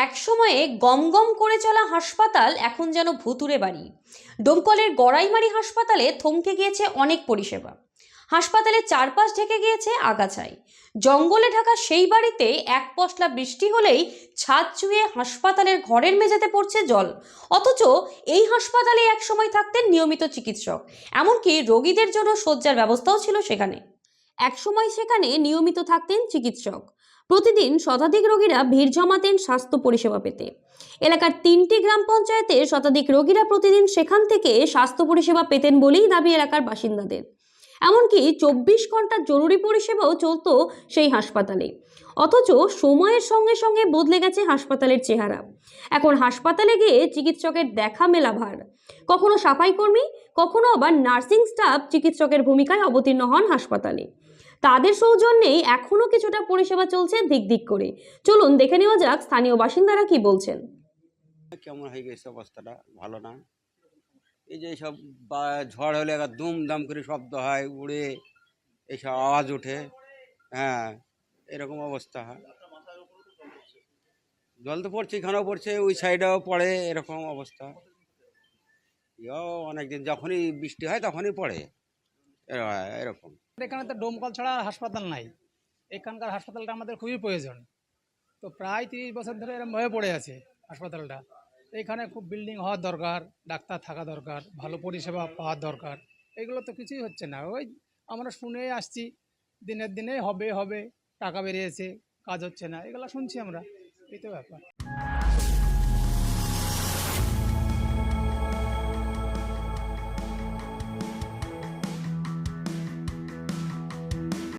একসময়ে গমগম করে চলা হাসপাতাল এখন যেন ভুতুড়ে বাড়ি। ডোমকলের গড়াইমারি হাসপাতালে থমকে গিয়েছে অনেক পরিষেবা। হাসপাতালের চারপাশ ঢেকে গিয়েছে আগাছায়। জঙ্গলে ঢাকা সেই বাড়িতে এক পশলা বৃষ্টি হলেই ছাদ চুঁইয়ে হাসপাতালের ঘরের মেঝেতে পড়ছে জল। অথচ এই হাসপাতালে একসময় থাকতেন নিয়মিত চিকিৎসক, এমনকি রোগীদের জন্য শয্যার ব্যবস্থাও ছিল সেখানে। একসময় সেখানে নিয়মিত থাকতেন চিকিৎসক। প্রতিদিন শতাধিক রোগীরা ভিড় জমাতেন স্বাস্থ্য পরিষেবা পেতে। এলাকার 3টি গ্রাম পঞ্চায়েতে শতাধিক রোগীরা প্রতিদিন সেখান থেকে স্বাস্থ্য পরিষেবা পেতেন বলেই দাবি এলাকার বাসিন্দাদের। এমনকি 24 ঘন্টার জরুরি পরিষেবাও চলতো সেই হাসপাতালে। অথচ সময়ের সঙ্গে সঙ্গে বদলে গেছে হাসপাতালের চেহারা। এখন হাসপাতালে গিয়ে চিকিৎসকের দেখা মেলা ভার। কখনো সাফাই কর্মী, কখনো আবার নার্সিং স্টাফ চিকিৎসকের ভূমিকায় অবতীর্ণ হন হাসপাতালে। তাদের সৌজন্যেই এখনো কিছুটা পরিষেবা চলছে দিক দিক করে। চলুন দেখে নেওয়া যাক স্থানীয় বাসিন্দারা কি বলছেন। কেমন হয়ে গেছে অবস্থাটা, ভালো না। এই যে সব ঝড় হলে এবার দুম দাম করে শব্দ হয়, উড়ে এইসব আওয়াজ ওঠে। হ্যাঁ, এরকম অবস্থা হয়। জল তো পড়ছে, এখানেও পড়ছে, ওই সাইডেও পড়ে, এরকম অবস্থা। অনেকদিন যখনই বৃষ্টি হয় তখনই পড়ে এরকম। এখানে তো ডোমকল ছাড়া হাসপাতাল নাই। এখানকার হাসপাতালটা আমাদের খুবই প্রয়োজন। তো প্রায় 30 বছর ধরে এরকম হয়ে পড়ে আছে হাসপাতালটা। এখানে খুব বিল্ডিং হওয়ার দরকার, ডাক্তার থাকা দরকার, ভালো পরিষেবা পাওয়ার দরকার। এগুলো তো কিছুই হচ্ছে না। ওই আমরা শুনে আসছি দিনের দিনে হবে হবে, টাকা বেরিয়েছে, কাজ হচ্ছে না, এগুলো শুনছি আমরা। এই তো ব্যাপার।